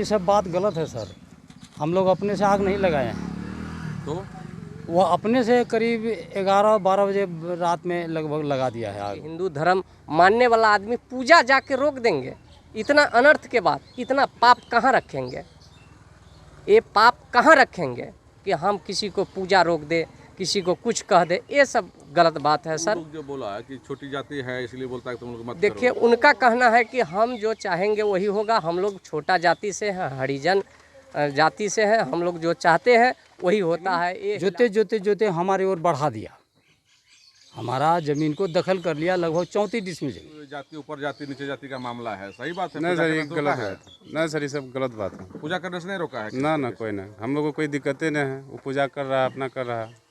ये सब बात गलत है सर। हम लोग अपने से आग नहीं लगाए हैं। तो वो अपने से करीब 11-12 बजे रात में लगभग लगा दिया है आग। हिंदू धर्म मानने वाला आदमी पूजा जाके रोक देंगे? इतना अनर्थ के बाद इतना पाप कहाँ रखेंगे? ये पाप कहाँ रखेंगे कि हम किसी को पूजा रोक दे, किसी को कुछ कह दे? ये सब गलत बात है सर। जो बोला है कि छोटी जाति है इसलिए बोलता है कि तुम लोग मत देखिए, उनका कहना है कि हम जो चाहेंगे वही होगा। हम लोग छोटा जाति से हैं, हरिजन जाति से हैं, हम लोग जो चाहते हैं वही होता है। ये जोते हमारे ओर बढ़ा दिया, हमारा जमीन को दखल कर लिया, लगभग 34 डिसमिल जमीन। जाति ऊपर जाति नीचे जाति का मामला है, सही बात है? नहीं पूजा सर, ये करना तो गलत रोका है। नहीं सर, ये सब गलत बात है। पूजा करने से नहीं रोका है? ना कोई नहीं, हम लोग को कोई दिक्कतें नहीं है। वो पूजा कर रहा है, अपना कर रहा है,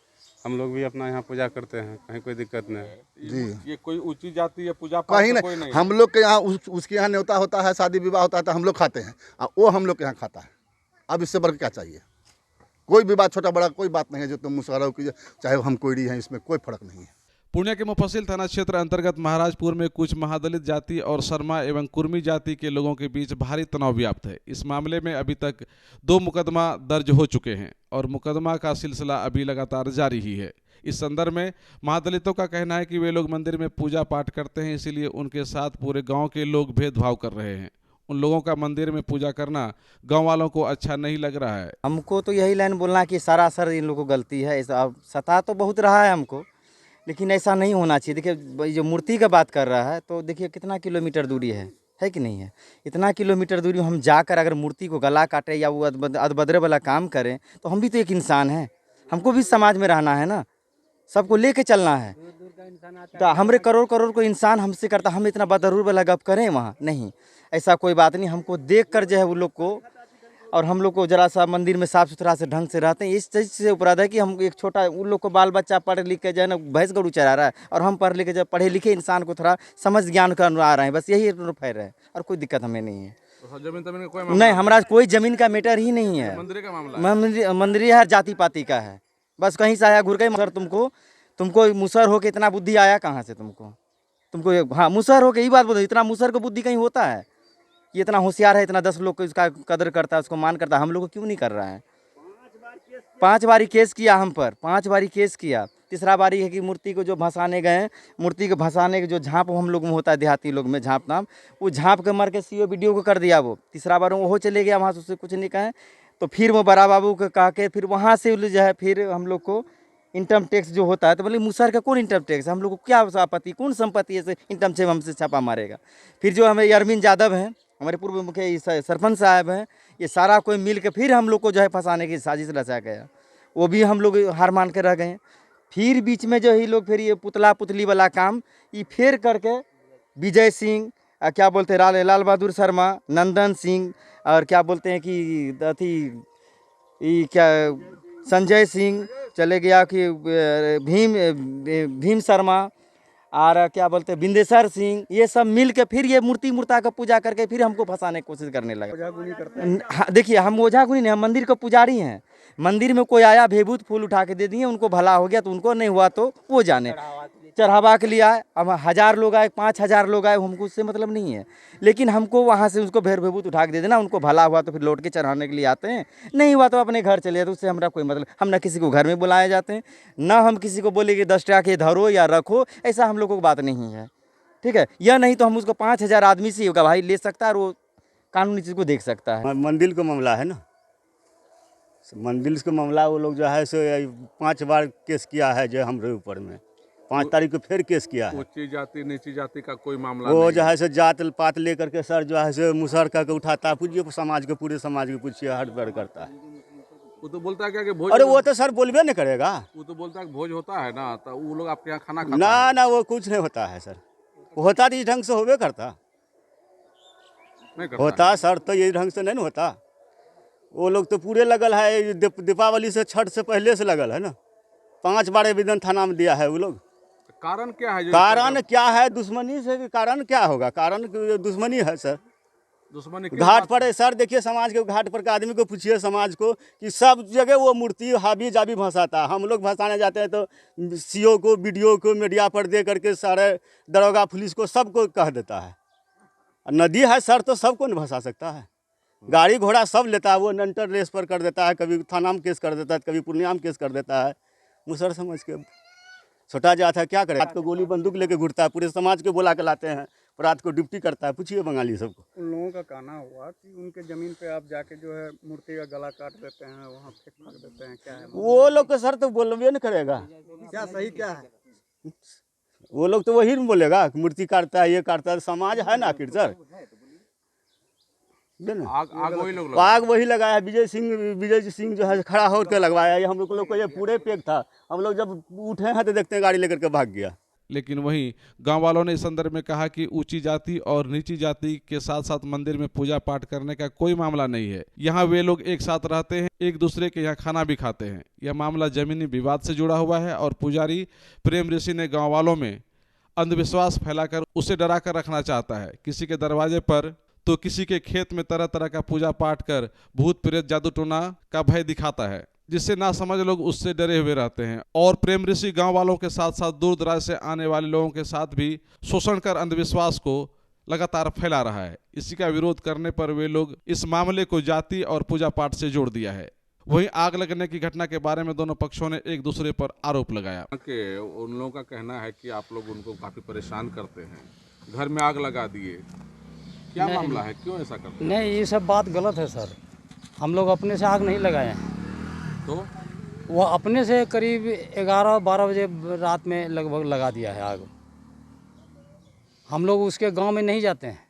हम लोग भी अपना यहाँ पूजा करते हैं, कहीं कोई दिक्कत नहीं है जी। ये कोई ऊंची जाति या पूजा कहीं कोई नहीं। हम लोग के यहाँ उसके यहाँ न्योता होता है, शादी विवाह होता है तो हम लोग खाते हैं, और वो हम लोग के यहाँ खाता है। अब इससे बढ़ क्या चाहिए? कोई भी बात, छोटा बड़ा कोई बात नहीं है जो तुम मुसहरा की, चाहे हम कोयडी हैं, इसमें कोई फर्क नहीं है। पूर्णिया के मुफस्सिल थाना क्षेत्र अंतर्गत महाराजपुर में कुछ महादलित जाति और शर्मा एवं कुर्मी जाति के लोगों के बीच भारी तनाव व्याप्त है। इस मामले में अभी तक 2 मुकदमा दर्ज हो चुके हैं और मुकदमा का सिलसिला अभी लगातार जारी ही है। इस संदर्भ में महादलितों का कहना है कि वे लोग मंदिर में पूजा पाठ करते हैं, इसीलिए उनके साथ पूरे गाँव के लोग भेदभाव कर रहे हैं। उन लोगों का मंदिर में पूजा करना गांव वालों को अच्छा नहीं लग रहा है। हमको तो यही लाइन बोलना कि सरासर इन लोगों को गलती है। ऐसा सता तो बहुत रहा है हमको, लेकिन ऐसा नहीं होना चाहिए। देखिए, जो मूर्ति का बात कर रहा है तो देखिए कितना किलोमीटर दूरी है कि नहीं है? इतना किलोमीटर दूरी हम जाकर अगर मूर्ति को गला काटे या वो अदबदरे वाला काम करें तो हम भी तो एक इंसान हैं, हमको भी समाज में रहना है ना, सबको लेके चलना है। तो हमारे करोड़ को इंसान हमसे करता, हम इतना बदरूर वाला गप करें वहाँ? नहीं, ऐसा कोई बात नहीं। हमको देख कर जो है वो लोग को, और हम लोग को जरा सा मंदिर में साफ़ सुथरा से ढंग से रहते हैं, इस चीज़ से उपराध है कि हम एक छोटा उन लोग को बाल बच्चा पढ़ लिख के जो है ना भैंस गरू चरा रहा है, और हम पढ़ लिख के जब पढ़े लिखे इंसान को थोड़ा समझ ज्ञान का आ रहे हैं, बस यही फैर है और कोई दिक्कत हमें नहीं है। जमीन तमीन कोई नहीं, हमारा कोई ज़मीन का मैटर ही नहीं है। मंदिर का मामला मंदिर हर जाति पाति का है, बस कहीं से आया घुर गए। मगर तुमको मुसहर होके इतना बुद्धि आया कहाँ से? तुमको हाँ, मुसहर होके, यही बात बोलो, इतना मुसहर को बुद्धि कहीं होता है? ये इतना होशियार है, इतना 10 लोग को इसका कदर करता है, उसको मान करता है, हम लोग को क्यों नहीं कर रहा है? 5 बारी केस किया हम पर, 5 बारी केस किया। तीसरा बारी है कि मूर्ति को जो भसाने गए, मूर्ति को भसाने के जो झाँप हम लोग में होता है, देहाती लोग में झाँप नाम, वो झाँप के मार के CO वीडियो को कर दिया। वो तीसरा बार वो चले गया, वहाँ से उससे कुछ नहीं कहे, तो फिर वो बड़ा बाबू को कहा के फिर वहाँ से जो है फिर हम लोग को इनकम टैक्स जो होता है, तो बोले मुसहर का कौन इनकम टैक्स? हम लोग को क्या आपत्ति, कौन संपत्ति है इनकम से हमसे छापा मारेगा? फिर जो हमें अरविंद यादव हैं, हमारे पूर्व मुखिया सरपंच साहब हैं, ये सारा कोई मिल के फिर हम लोग को जो है फंसाने की साजिश रचा गया। वो भी हम लोग हार मान के रह गए। फिर बीच में जो ही लोग फिर ये पुतला पुतली वाला काम ये फेर करके विजय सिंह, क्या बोलते हैं, लाल बहादुर शर्मा, नंदन सिंह, और क्या बोलते हैं कि क्या संजय सिंह चले गया, कि भीम शर्मा, और क्या बोलते हैं बिंदेश्वर सिंह, ये सब मिल के फिर ये मूर्ता का पूजा करके फिर हमको फंसाने की कोशिश करने लगा। देखिए, हम ओझागुनी नहीं, हम मंदिर के पुजारी हैं। मंदिर में कोई आया, भेभूत फूल उठा के दे दिए, उनको भला हो गया तो उनको, नहीं हुआ तो वो जाने। चढ़ावा के लिए आए, अब 1000 लोग आए, 5000 लोग आए, हमको उससे मतलब नहीं है, लेकिन हमको वहाँ से उसको भेभूत उठा के दे देना, उनको भला हुआ तो फिर लौट के चढ़ाने के लिए आते हैं, नहीं हुआ तो अपने घर चले जाते, उससे हमारा कोई मतलब। हम ना किसी को घर में बुलाए जाते हैं, ना हम किसी को बोले कि 10 टका के धरो या रखो, ऐसा हम लोगों को बात नहीं है, ठीक है? या नहीं तो हम उसको 5000 आदमी से होगा भाई ले सकता है, और वो कानूनी चीज़ को देख सकता है। मंदिर का मामला है ना, मंदिर का मामला, वो लोग जो है सो 5 बार केस किया है जो हमारे ऊपर में, 5 तारीख को फिर केस किया है। ऊंची जाति नीची जाति का कोई मामला वो नहीं जो है सो जात पात लेकर के सर जो है सो मुसहर करके उठाता है, पूछिए समाज के, पूरे समाज के पूछिए, हर बार करता है। वो तो बोलता है क्या कि भोज, अरे वो तो सर बोलबे नहीं करेगा, वो तो बोलता है कि भोज होता है ना, तो वो लोग आपके यहाँ खाना खाते ना वो कुछ नहीं होता है सर, होता तो इस ढंग से होबे करता, नहीं करता होता सर, तो ये ढंग से नहीं होता। वो लोग तो पूरे लगल है, दीपावली से छठ से पहले से लगल है ना, 5 बार आवेदन थाना में दिया है वो लोग। कारण क्या है? कारण क्या है? दुश्मनी से कारण क्या होगा? कारण दुश्मनी है सर, दुश्मनी घाट पर है सर। देखिए समाज के घाट पर का आदमी को पूछिए समाज को कि सब जगह वो मूर्ति हाबी जाबी भसाता है। हम लोग भसाने जाते हैं तो CO को, BDO को, मीडिया पर दे करके सारे दरोगा पुलिस को सबको कह देता है। नदी है सर तो सबको नहीं भसा सकता है, गाड़ी घोड़ा सब लेता है, वो नंटर रेस पर कर देता है, कभी थाना में केस कर देता है, कभी पूर्णिया में केस कर देता है। मुसहर समझ के छोटा जात है, क्या करे, रात को गोली बंदूक लेके घुरता है, पूरे समाज के बुला के लाते हैं, रात को ड्यूटी करता है। पूछिए बंगाली सबको। उन लोगों का कहना हुआ कि उनके जमीन पे आप जाके जो है मूर्ति का गला काट देते हैं, वहाँ फेंक फाक देते हैं, क्या है? वो लोग का सर तो बोलबे नहीं करेगा, क्या सही क्या है? वो लोग तो वही बोलेगा मूर्ति काटता है, ये काटता है। समाज है ना आखिर सर, आग वही लोग आग वही लगाया। विजय सिंह जो है खड़ा होकर लगवाया। ये हम लोग को ये पूरे पेक था। हम लोग जब उठे हैं तो देखते हैं गाड़ी लेकर के भाग गया। लेकिन वहीं गांव वालों ने इस संदर्भ में कहा कि ऊंची जाति और नीची जाति के साथ साथ मंदिर में पूजा पाठ करने का कोई मामला नहीं है। यहाँ वे लोग एक साथ रहते हैं, एक दूसरे के यहाँ खाना भी खाते हैं। यह मामला जमीनी विवाद से जुड़ा हुआ है और पुजारी प्रेम ऋषि ने गाँव वालों में अंधविश्वास फैलाकर उसे डरा कर रखना चाहता है। किसी के दरवाजे पर तो किसी के खेत में तरह तरह का पूजा पाठ कर भूत प्रेत जादू टोना का भय दिखाता है, जिससे ना समझ लोग उससे डरे हुए रहते हैं। और प्रेम ऋषि गांव वालों के साथ साथ दूर दराज से आने वाले लोगों के साथ भी शोषण कर अंधविश्वास को लगातार फैला रहा है। इसी का विरोध करने पर वे लोग इस मामले को जाति और पूजा पाठ से जोड़ दिया है। वहीं आग लगने की घटना के बारे में दोनों पक्षों ने एक दूसरे पर आरोप लगाया। उन लोगों का कहना है कि आप लोग उनको काफी परेशान करते हैं, घर में आग लगा दिए, क्या मामला है, क्यों ऐसा करते हैं? नहीं, ये सब बात गलत है सर। हम लोग अपने से आग नहीं लगाए हैं। तो वो अपने से करीब 11-12 बजे रात में लगभग लगा दिया है आग। हम लोग उसके गांव में नहीं जाते हैं।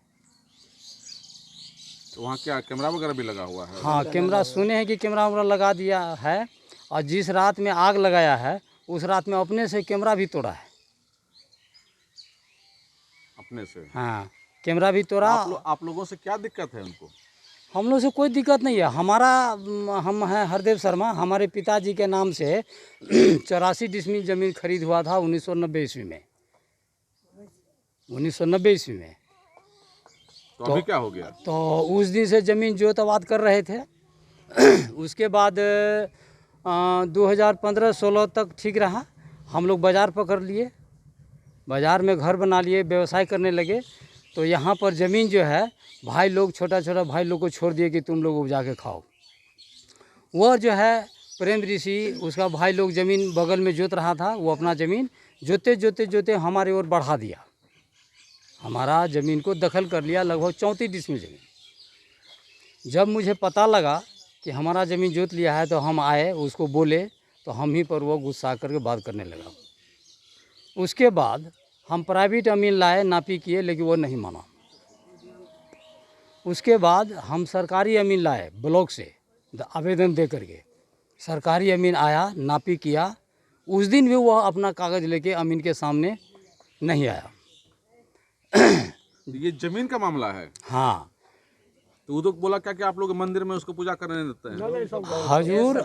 तो वहाँ क्या कैमरा वगैरह भी लगा हुआ है? हाँ, कैमरा सुने हैं कि कैमरा वगैरह लगा दिया है। और जिस रात में आग लगाया है उस रात में अपने से कैमरा भी तोड़ा है। अपने से? हाँ, कैमरा भी तोड़ा। आप लोगों से क्या दिक्कत है उनको? हम लोग से कोई दिक्कत नहीं है। हम हैं हरदेव शर्मा। हमारे पिताजी के नाम से 84 डिसमिल ज़मीन खरीद हुआ था 1990 ईस्वी में। 1990 ईस्वी में। तो अभी क्या हो गया? तो उस दिन से ज़मीन जोतवाद कर रहे थे। उसके बाद 2015-16 तक ठीक रहा। हम लोग बाज़ार पकड़ लिए, बाज़ार में घर बना लिए, व्यवसाय करने लगे। तो यहाँ पर ज़मीन जो है भाई लोग, छोटा छोटा भाई लोग को छोड़ दिए कि तुम लोग उपजा के खाओ। वह जो है प्रेम ऋषि, उसका भाई लोग ज़मीन बगल में जोत रहा था। वो अपना ज़मीन जोते हमारे ओर बढ़ा दिया। हमारा ज़मीन को दखल कर लिया, लगभग 34 डिसमिल ज़मीन। जब मुझे पता लगा कि हमारा ज़मीन जोत लिया है तो हम आए, उसको बोले, तो हम ही पर वो गुस्सा करके बात करने लगा। उसके बाद हम प्राइवेट अमीन लाए, नापी किए, लेकिन वो नहीं माना। उसके बाद हम सरकारी अमीन लाए ब्लॉक से आवेदन दे करके। सरकारी अमीन आया, नापी किया। उस दिन भी वह अपना कागज़ लेके अमीन के सामने नहीं आया। ये जमीन का मामला है? हाँ। तो वो तो बोला क्या कि आप लोग मंदिर में उसको पूजा करने देते हैं? हजूर,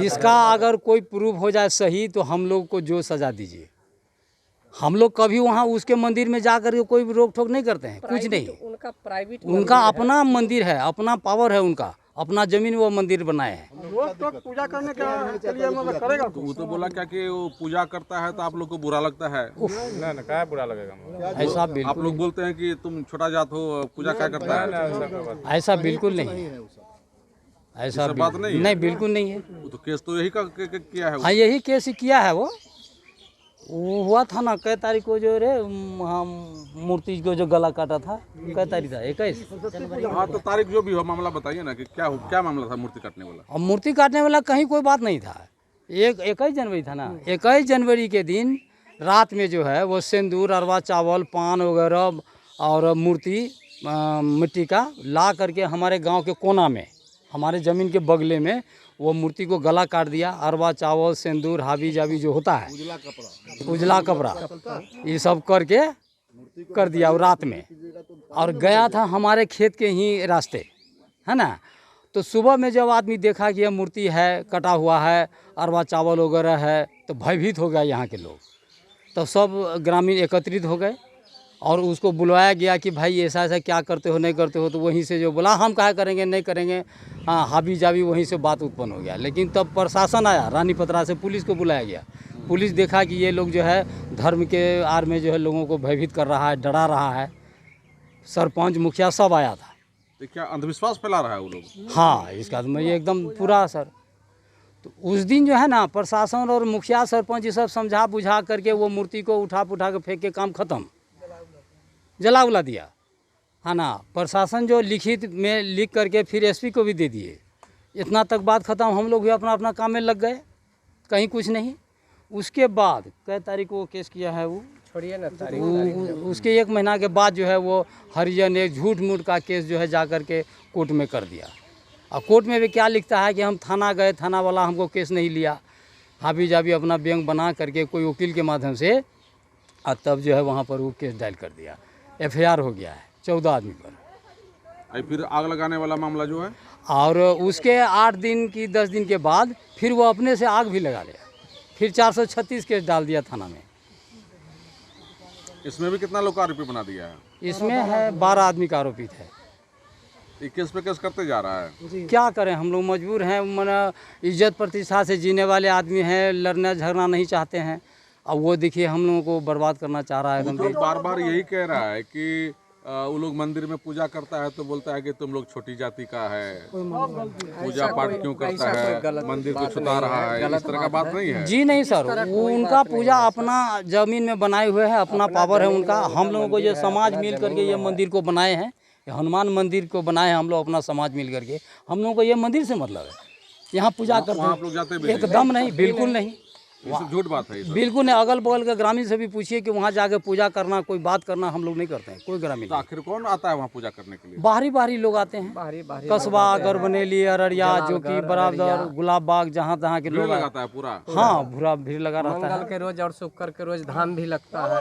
इसका अगर कोई प्रूफ हो जाए सही तो हम लोग को जो सज़ा दीजिए। हम लोग कभी वहाँ उसके मंदिर में जा कर के कोई भी रोक टोक नहीं करते हैं, कुछ नहीं। उनका प्राइवेट, उनका अपना मंदिर है, अपना पावर है, उनका अपना जमीन वो मंदिर बनाए हैं। रोक टोक पूजा करने के लिए मतलब करेगा? तो वो तो बोला क्या कि वो पूजा करता है तो आप लोग को बुरा लगता है? ना क्या बुरा लगेगा? ऐसा आप बिल्कुल, लोग बोलते हैं कि तुम छोटा जात हो, पूजा क्या करता है? ऐसा बिल्कुल नहीं है। ऐसा बात नहीं है? नहीं, बिल्कुल नहीं है। वो तो केस तो यही किया है वो। हाँ, यही केस ही किया है। वो हुआ था ना, कै तारीख को जो रे हम मूर्ति को जो गला काटा था, कै तारीख था? 21। हाँ, तो तारीख जो भी हो, मामला बताइए ना कि क्या मामला था मूर्ति काटने वाला? अब मूर्ति काटने वाला कहीं कोई बात नहीं था। 21 जनवरी था ना। 21 जनवरी के दिन रात में जो है वो सिंदूर, अरवा चावल, पान वगैरह और मूर्ति मिट्टी का ला करके हमारे गांव के कोना में, हमारे ज़मीन के बगले में वो मूर्ति को गला काट दिया। अरवा चावल, सिंदूर, हावी जावी जो होता है, उजला कपड़ा, ये सब करके कर दिया रात में। और गया था हमारे खेत के ही रास्ते, है ना। तो सुबह में जब आदमी देखा कि यह मूर्ति है, कटा हुआ है, अरवा चावल वगैरह है, तो भयभीत हो गया यहाँ के लोग। तो सब ग्रामीण एकत्रित हो गए और उसको बुलवाया गया कि भाई ऐसा ऐसा क्या करते हो, नहीं करते हो। तो वहीं से जो बोला हम क्या करेंगे, नहीं करेंगे, हाँ, हावी जावी, वहीं से बात उत्पन्न हो गया। लेकिन तब प्रशासन आया, रानी पतरा से पुलिस को बुलाया गया। पुलिस देखा कि ये लोग जो है धर्म के आड़ में जो है लोगों को भयभीत कर रहा है, डरा रहा है। सरपंच, मुखिया सब आया था। तो क्या अंधविश्वास फैला रहा है वो लोग? हाँ, इसका तो मैं ये एकदम पूरा असर। तो उस दिन जो है ना, प्रशासन और मुखिया सरपंच ये सब समझा बुझा करके वो मूर्ति को उठा के फेंक के काम खत्म, जला उला दिया, है ना। प्रशासन जो लिखित में लिख करके फिर एसपी को भी दे दिए। इतना तक बात खत्म, हम लोग भी अपना अपना काम में लग गए, कहीं कुछ नहीं। उसके बाद कई तारीख को केस किया है वो, छोड़िए ना तारीख। उसके 1 महीना के बाद जो है वो हरिजन एक झूठ मूठ का केस जो है जा कर के कोर्ट में कर दिया। और कोर्ट में भी क्या लिखता है कि हम थाना गए, थाना वाला हमको केस नहीं लिया, हाबी जाबी अपना बैंक बना करके कोई वकील के माध्यम से, और तब जो है वहाँ पर वो केस डायल कर दिया। FIR हो गया है 14 आदमी पर। फिर आग लगाने वाला मामला जो है, और उसके 8 दिन की 10 दिन के बाद फिर वो अपने से आग भी लगा लिया, फिर 436 केस डाल दिया थाना में। इसमें भी कितना लोग का आरोपी बना दिया है? इसमें है 12 आदमी का आरोपित है। केस पे केस करते जा रहा है। क्या करें, हम लोग मजबूर हैं, मना इज्जत प्रतिष्ठा से जीने वाले आदमी हैं, लड़ना झगड़ना नहीं चाहते हैं। अब वो देखिए हम लोगों को बर्बाद करना चाह रहा है एकदम। तो बार बार यही कह रहा है कि वो लोग मंदिर में पूजा करता है तो बोलता है कि तुम लोग छोटी जाति का है, पूजा पाठ क्यों करता है, मंदिर को छुता रहा है, इस तरह का बात नहीं है। जी नहीं सर, वो उनका पूजा अपना जमीन में बनाए हुए है, अपना पावर है उनका। हम लोगों को ये समाज मिल करके ये मंदिर को बनाए हैं, हनुमान मंदिर को बनाए हैं हम लोग अपना समाज मिल करके। हम लोगों को ये मंदिर से मतलब है, यहाँ पूजा करते आप लोग जाते भी एकदम नहीं, बिल्कुल नहीं, ये सब झूठ बात है ये सब। बिल्कुल नहीं। अगल बगल के ग्रामीण से भी पूछिए कि वहाँ जाके पूजा करना, कोई बात करना हम लोग नहीं करते हैं, कोई ग्रामीण। तो आखिर कौन आता है वहाँ पूजा करने के लिए? बाहरी लोग आते हैं, कस्बा, गरबनेली, अररिया, जो कि बराबर, गुलाब बाग, जहाँ तहाँ के भीड़ लोग लगाता है पूरा। हाँ, पूरा भीड़ लगा रहता मंगल है। के रोज और शुक्र के रोज धाम भी लगता है।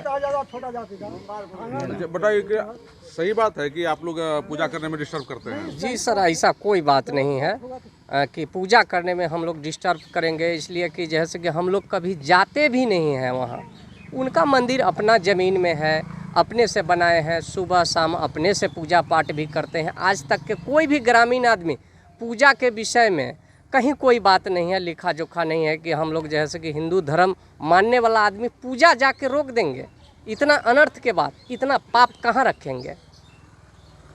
बताइए कि सही बात है कि आप लोग पूजा करने में डिस्टर्ब करते हैं? जी सर, ऐसा कोई बात नहीं है कि पूजा करने में हम लोग डिस्टर्ब करेंगे, इसलिए कि जैसे कि हम लोग कभी जाते भी नहीं हैं वहाँ। उनका मंदिर अपना ज़मीन में है, अपने से बनाए हैं, सुबह शाम अपने से पूजा पाठ भी करते हैं। आज तक के कोई भी ग्रामीण आदमी पूजा के विषय में कहीं कोई बात नहीं है, लिखा जोखा नहीं है कि हम लोग जैसे कि हिंदू धर्म मानने वाला आदमी पूजा जाके रोक देंगे। इतना अनर्थ के बाद इतना पाप कहाँ रखेंगे?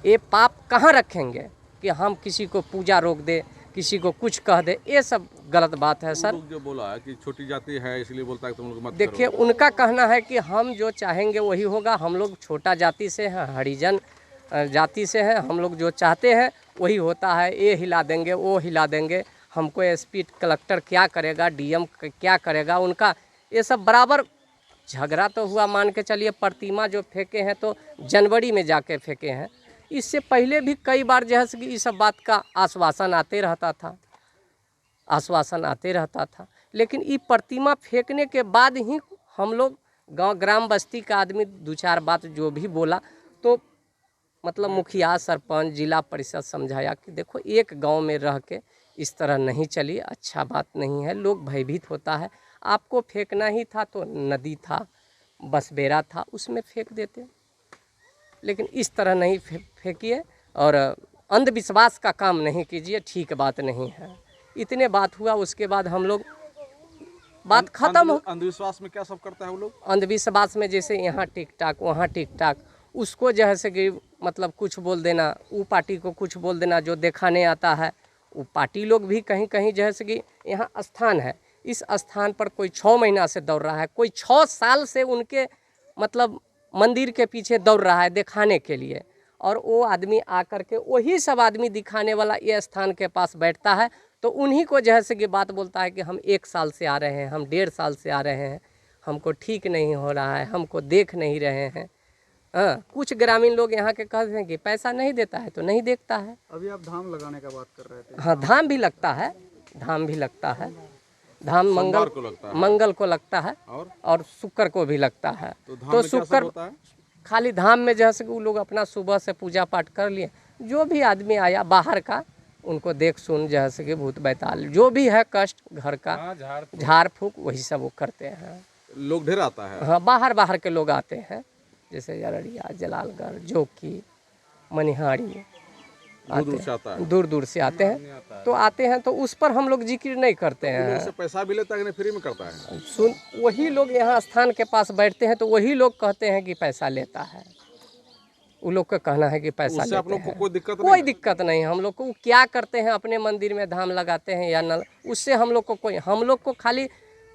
ये पाप कहाँ रखेंगे कि हम किसी को पूजा रोक दे, किसी को कुछ कह दे? ये सब गलत बात है सर। जो बोला है कि छोटी जाति है इसलिए बोलता है कि तुम लोग मत देखिए, उनका कहना है कि हम जो चाहेंगे वही होगा। हम लोग छोटा जाति से हैं, हरिजन जाति से हैं, हम लोग जो चाहते हैं वही होता है। ये हिला देंगे, वो हिला देंगे, हमको एसपी कलेक्टर क्या करेगा, डीएम क्या करेगा, उनका ये सब बराबर। झगड़ा तो हुआ, मान के चलिए प्रतिमा जो फेंके हैं तो जनवरी में जाके फेंके हैं। इससे पहले भी कई बार जैसे कि इस सब बात का आश्वासन आते रहता था, लेकिन ये प्रतिमा फेंकने के बाद ही हम लोग गांव ग्राम बस्ती का आदमी 2-4 बात जो भी बोला तो मतलब मुखिया, सरपंच, जिला परिषद समझाया कि देखो एक गांव में रह के इस तरह नहीं चलिए, अच्छा बात नहीं है, लोग भयभीत होता है। आपको फेंकना ही था तो नदी था, बसबेरा था, उसमें फेंक देते, लेकिन इस तरह नहीं फेंकिए और अंधविश्वास का काम नहीं कीजिए, ठीक बात नहीं है। इतने बात हुआ, उसके बाद हम लोग बात खत्म हो। अंधविश्वास में क्या सब करता है वो लोग? अंधविश्वास में जैसे यहाँ टिक टाक, वहाँ टिक टाक, उसको जैसे कि मतलब कुछ बोल देना, वो पार्टी को कुछ बोल देना, जो दिखाने आता है वो पार्टी लोग भी कहीं कहीं जैसे कि यहाँ स्थान है, इस स्थान पर कोई 6 महीना से दौड़ रहा है, कोई 6 साल से उनके मतलब मंदिर के पीछे दौड़ रहा है दिखाने के लिए, और वो आदमी आकर के वही सब आदमी दिखाने वाला ये स्थान के पास बैठता है तो उन्हीं को जैसे कि बात बोलता है कि हम 1 साल से आ रहे हैं, हम 1.5 साल से आ रहे हैं, हमको ठीक नहीं हो रहा है, हमको देख नहीं रहे हैं। हाँ, कुछ ग्रामीण लोग यहाँ के कहते हैं कि पैसा नहीं देता है तो नहीं देखता है। अभी आप धाम लगाने का बात कर रहे थे। हाँ, धाम भी लगता है, धाम भी लगता है। धाम मंगल को लगता है और शुक्र को भी लगता है। तो शुक्र खाली धाम में जैसे कि वो लोग अपना सुबह से पूजा पाठ कर लिए, जो भी आदमी आया बाहर का उनको देख सुन जैसे कि भूत बैताल जो भी है कष्ट घर का झाड़ फूक वही सब वो करते हैं। लोग ढेर आता है? हाँ, बाहर के लोग आते हैं, जैसे अररिया, जलालगढ़, जोकी, मनिहारी, दूर दूर से आते हैं। तो आते हैं तो उस पर हम लोग जिक्र नहीं करते हैं। उससे पैसा भी लेता है कि फ्री में करता है? वही लोग यहाँ स्थान के पास बैठते हैं तो वही लोग कहते हैं कि पैसा लेता है, वो लोग का कहना है कि पैसा उससे आप लेते लोग को हैं। कोई दिक्कत कोई नहीं? दिक्कत नहीं। हम लोग को वो क्या करते हैं, अपने मंदिर में धाम लगाते हैं या न, उससे हम लोग को कोई, हम लोग को खाली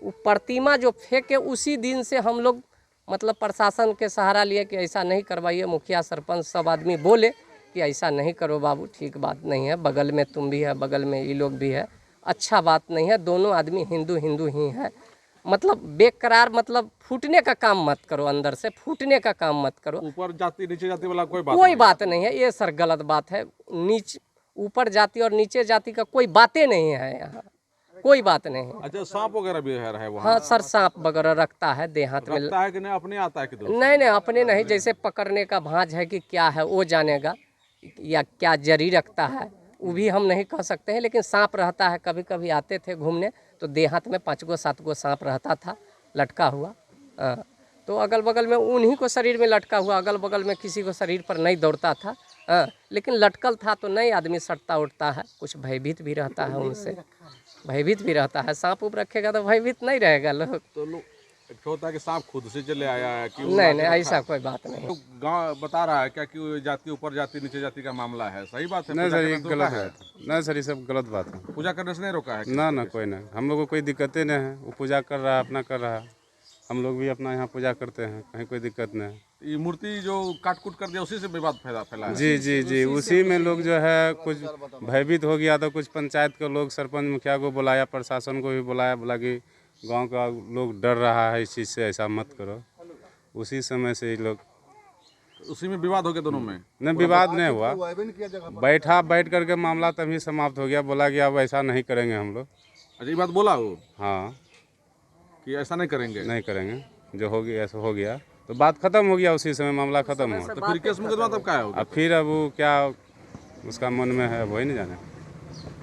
वो प्रतिमा जो फेंके उसी दिन से हम लोग मतलब प्रशासन के सहारा लिए कि ऐसा नहीं करवाइए। मुखिया सरपंच सब आदमी बोले कि ऐसा नहीं करो बाबू, ठीक बात नहीं है, बगल में तुम भी है, बगल में ये लोग भी है, अच्छा बात नहीं है, दोनों आदमी हिंदू हिंदू ही है। मतलब बेकरार मतलब फूटने का काम मत करो, अंदर से फूटने का काम मत करो। ऊपर जाति नीचे जाति वाला कोई बात कोई नहीं? बात नहीं है, ये सर गलत बात है। ऊपर जाति और नीचे जाति का कोई बातें नहीं है यहाँ, कोई बात नहीं है। अच्छा, सांप वगैरह भी है वहाँ? हाँ सर, सांप वगैरह रखता है देहात में। रखता है कि नहीं, अपने आता है कि दोस्त? नहीं नहीं, अपने नहीं, जैसे पकड़ने का भांज है कि क्या है वो जानेगा, या क्या जरी रखता है वो भी हम नहीं कह सकते हैं। लेकिन सांप रहता है, कभी कभी आते थे घूमने तो देहात में 5 गो 7 गो सांप रहता था लटका हुआ। तो अगल बगल में उन्हीं को शरीर में लटका हुआ, अगल बगल में किसी को शरीर पर नहीं दौड़ता था। लेकिन लटकल था तो नहीं आदमी सटता उठता है, कुछ भयभीत भी रहता है उनसे, भयभीत भी रहता है। सांप उप रखेगा तो भयभीत नहीं रहेगा लोग। तो लोग होता है कि सांप खुद से चले आया है कि नहीं नहीं, ऐसा कोई बात नहीं। तो गांव बता रहा है क्या कि वो जाति ऊपर जाति नीचे जाति का मामला है, सही बात है? नहीं पूजा सर, ये करने से गलत रोका है। नहीं सर, ये सब गलत बात है। पूजा करने से नहीं रोका है? ना ना, कोई नहीं, हम लोग को कोई दिक्कतें नहीं है। वो पूजा कर रहा है, अपना कर रहा है, हम लोग भी अपना यहाँ पूजा करते हैं, कहीं कोई दिक्कत नहीं है। ये मूर्ति जो काट कूट कर दिया उसी से विवाद फैला है? जी जी जी, उसी में लोग जो है कुछ भयभीत हो गया, तो कुछ पंचायत के लोग, सरपंच मुखिया को बुलाया, प्रशासन को भी बुलाया, बोला कि गांव का लोग डर रहा है इस चीज़ से, ऐसा मत करो। उसी समय से ये लोग, उसी में विवाद हो गया दोनों में? नहीं, विवाद नहीं हुआ, बैठ करके मामला तभी समाप्त हो गया। बोला कि अब ऐसा नहीं करेंगे हम लोग। अच्छा, ये बात बोला वो हाँ कि ऐसा नहीं करेंगे? नहीं करेंगे, जो हो गया ऐसा हो गया, तो बात खत्म हो गया, उसी समय मामला खत्म हो। तो फिर केस मुकदमा तब क्या होगा? अब फिर अब वो क्या उसका मन में है वही नहीं जाने।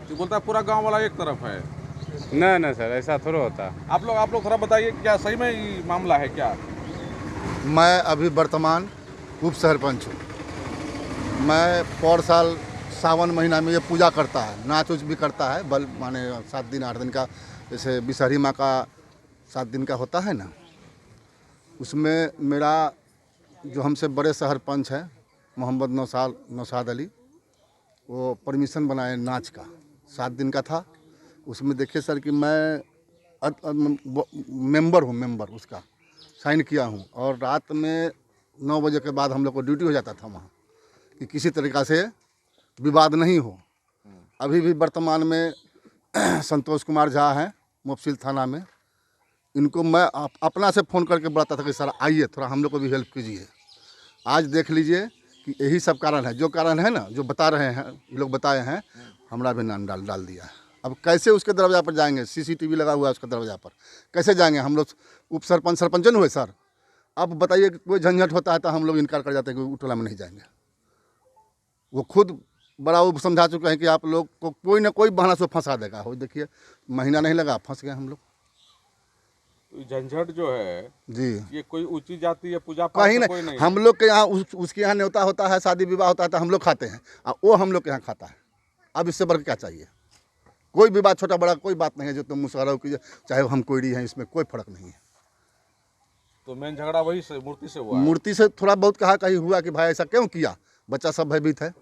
जो बोलता है पूरा गांव वाला एक तरफ है। नहीं नहीं सर, ऐसा थोड़ा होता। आप लोग थोड़ा बताइए, क्या सही में ये मामला है क्या? मैं अभी वर्तमान उप सरपंच हूँ। मैं पर साल सावन महीना में ये पूजा करता है, नाच उच भी करता है, बल माने 7 दिन 8 दिन का, जैसे विषहरी माँ का 7 दिन का होता है ना, उसमें मेरा जो हमसे बड़े सरपंच है मोहम्मद नौशाद अली, वो परमिशन बनाए नाच का, 7 दिन का था। उसमें देखिए सर कि मैं मेंबर उसका साइन किया हूँ, और रात में 9 बजे के बाद हम लोग को ड्यूटी हो जाता था वहाँ, कि किसी तरीक़ा से विवाद नहीं हो। अभी भी वर्तमान में संतोष कुमार झा हैं मुफसिल थाना में, इनको मैं अपना से फ़ोन करके बुलाता था कि सर आइए थोड़ा हम लोग को भी हेल्प कीजिए। आज देख लीजिए कि यही सब कारण है, जो कारण है ना, जो बता रहे हैं ये लोग बताए हैं, हमारा भी नाम डाल दिया है। अब कैसे उसके दरवाज़ा पर जाएंगे? सीसीटीवी लगा हुआ है उसके दरवाज़ा पर, कैसे जाएंगे हम लोग? उप सरपंच सरपंच हुए सर, अब बताइए कि कोई झंझट होता है तो हम लोग इनकार कर जाते हैं कि उस टोला में नहीं जाएंगे। वो खुद बड़ा वो समझा चुके हैं कि आप लोग को कोई ना कोई बहाना से फंसा देगा। हो देखिए, महीना नहीं लगा, फंस गए हम लोग। तो झंझट जो है जी, ये कोई ऊंची जाति या पूजा पाठ कहीं का कोई नहीं, हम लोग के यहाँ उसके यहाँ न्योता होता है, शादी विवाह होता है तो हम लोग खाते हैं, और वो हम लोग के यहाँ खाता है। अब इससे बढ़ के क्या चाहिए? कोई भी बात, छोटा बड़ा कोई बात नहीं है जो तुम मुशावरा कीजिए, चाहे हम कोई हैं, इसमें कोई फर्क नहीं है। तो मेन झगड़ा वही से मूर्ति से हुआ है? मूर्ति से थोड़ा बहुत कहीं हुआ कि भाई ऐसा क्यों किया, बच्चा सब भयभीत है,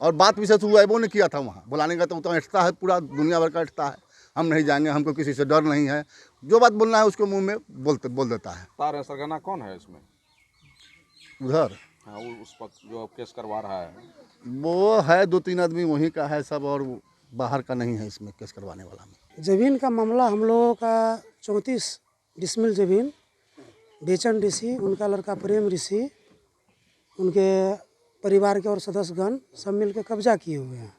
और बात विशेष हुआ है वो नहीं किया था वहाँ बुलाने का, तो अटता है, पूरा दुनिया भर का अटता है, हम नहीं जाएंगे, हमको किसी से डर नहीं है, जो बात बोलना है उसको मुंह में बोल देता है। तार सरगना कौन है इसमें उधर? हाँ, उस पक्ष जो केस करवा रहा है वो है 2-3 आदमी वहीं का है सब, और बाहर का नहीं है इसमें केस करवाने वाला में। ज़मीन का मामला हम लोगों का 34 डिसमिल ज़मीन बेचन ऋषि, उनका लड़का प्रेम ऋषि, उनके परिवार के और सदस्यगण सब मिल के कब्जा किए हुए हैं।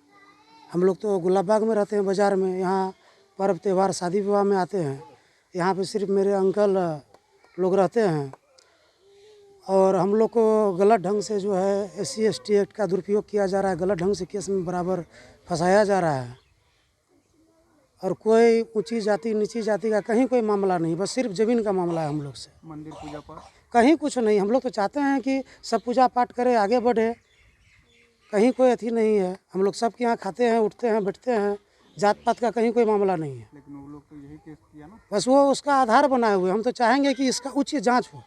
हम लोग तो गुलाबबाग में रहते हैं, बाज़ार में, यहाँ पर्व त्यौहार शादी विवाह में आते हैं। यहाँ पे सिर्फ मेरे अंकल लोग रहते हैं, और हम लोग को गलत ढंग से जो है SC ST एक्ट का दुरुपयोग किया जा रहा है, गलत ढंग से केस में बराबर फंसाया जा रहा है। और कोई ऊंची जाति नीची जाति का कहीं कोई मामला नहीं, बस सिर्फ ज़मीन का मामला है हम लोग से। मंदिर पूजा पाठ कहीं कुछ नहीं। हम लोग तो चाहते हैं कि सब पूजा पाठ करें, आगे बढ़े, कहीं कोई अथी नहीं है। हम लोग सबके यहाँ खाते हैं, उठते हैं, बैठते हैं, जात पात का कहीं कोई मामला नहीं है। लेकिन वो लोग तो यही केस किया ना। बस वो उसका आधार बनाए हुए। हम तो चाहेंगे कि इसका उच्च जांच हो,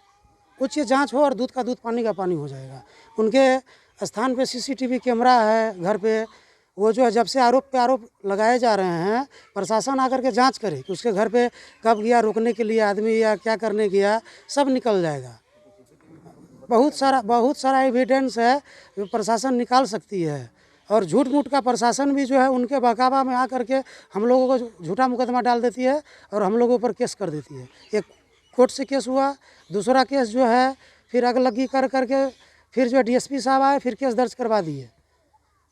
कुछ ये जांच हो और दूध का दूध पानी का पानी हो जाएगा। उनके स्थान पे CCTV कैमरा है घर पे, वो जो है जब से आरोप पे आरोप लगाए जा रहे हैं, प्रशासन आकर के जांच करे कि उसके घर पे कब गया रोकने के लिए आदमी या क्या करने गया, सब निकल जाएगा। बहुत सारा एविडेंस है जो प्रशासन निकाल सकती है। और झूठ मूठ का प्रशासन भी जो है उनके बहकावा में आकर के हम लोगों को झूठा मुकदमा डाल देती है और हम लोगों पर केस कर देती है। एक कोर्ट से केस हुआ, दूसरा केस जो है फिर अगलगी कर करके फिर जो DSP साहब आए, फिर केस दर्ज करवा दिए।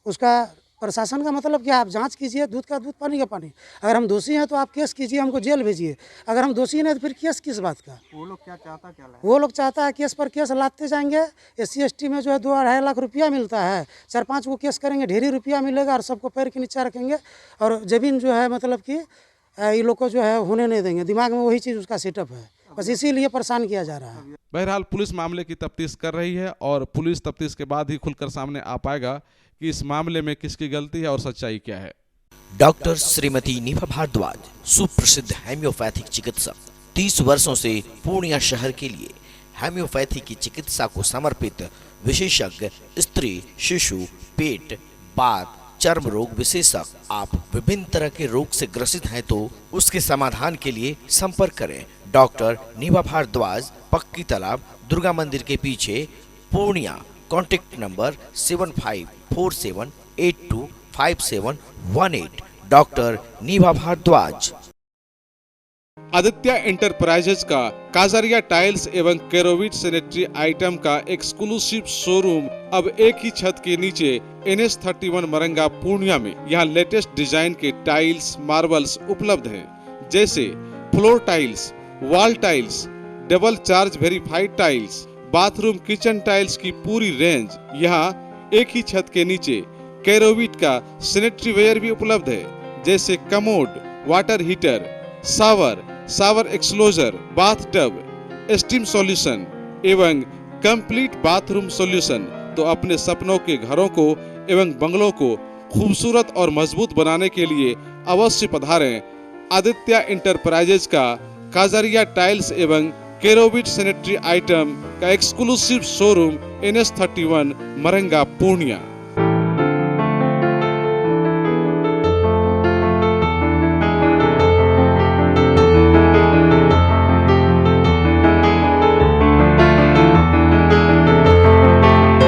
उसका प्रशासन का मतलब क्या, आप जांच कीजिए, दूध का दूध पानी का पानी। अगर हम दोषी हैं तो आप केस कीजिए, हमको जेल भेजिए। अगर हम दोषी नहीं तो फिर केस किस बात का। वो लोग क्या चाहता क्या है? वो लोग चाहता है केस पर केस लाते जाएंगे। SC ST में जो है 2-2.5 लाख रुपया मिलता है, 4-5 को केस करेंगे, ढेरी रुपया मिलेगा और सबको पैर के नीचे रखेंगे। और ज़मीन जो है मतलब कि ये लोग को जो है होने नहीं देंगे। दिमाग में वही चीज़ उसका सेटअप है, बस इसीलिए परेशान किया जा रहा है। बहरहाल पुलिस मामले की तफ्तीश कर रही है और पुलिस तफ्तीश के बाद ही खुलकर सामने आ पाएगा कि इस मामले में किसकी गलती है और सच्चाई क्या है। डॉक्टर श्रीमती निभा भारद्वाज, सुप्रसिद्ध हेम्योपैथिक चिकित्सक, 30 वर्षों से पूर्णिया शहर के लिए हेम्योपैथी की चिकित्सा को समर्पित विशेषज्ञ स्त्री, शिशु, पेट, बात, चर्म रोग विशेषज्ञ। आप विभिन्न तरह के रोग से ग्रसित हैं तो उसके समाधान के लिए संपर्क करें डॉक्टर निभा भारद्वाज, पक्की तालाब, दुर्गा मंदिर के पीछे, पूर्णिया। Contact number 7547825718। डॉक्टर निभा भारद्वाज। आदित्य इंटरप्राइजेज का काजरिया टाइल्स एवं केरोविट सैनिटरी आइटम का एक्सक्लूसिव शोरूम अब एक ही छत के नीचे NH31 मरंगा पूर्णिया में। यहाँ लेटेस्ट डिजाइन के टाइल्स, मार्बल्स उपलब्ध हैं, जैसे floor tiles, wall tiles, double charge verified tiles, bathroom kitchen tiles की पूरी रेंज। यहाँ एक ही छत के नीचे केरोविट का सैनिटरी वेयर भी उपलब्ध है, जैसे commode, water heater, shower enclosure, bathtub, steam solution एवं कंप्लीट बाथरूम सॉल्यूशन। तो अपने सपनों के घरों को एवं बंगलों को खूबसूरत और मजबूत बनाने के लिए अवश्य पधारें आदित्य इंटरप्राइजेज का काजरिया टाइल्स एवं केरोविट सैनिटरी आइटम का exclusive showroom NH31 Maranga Purnia.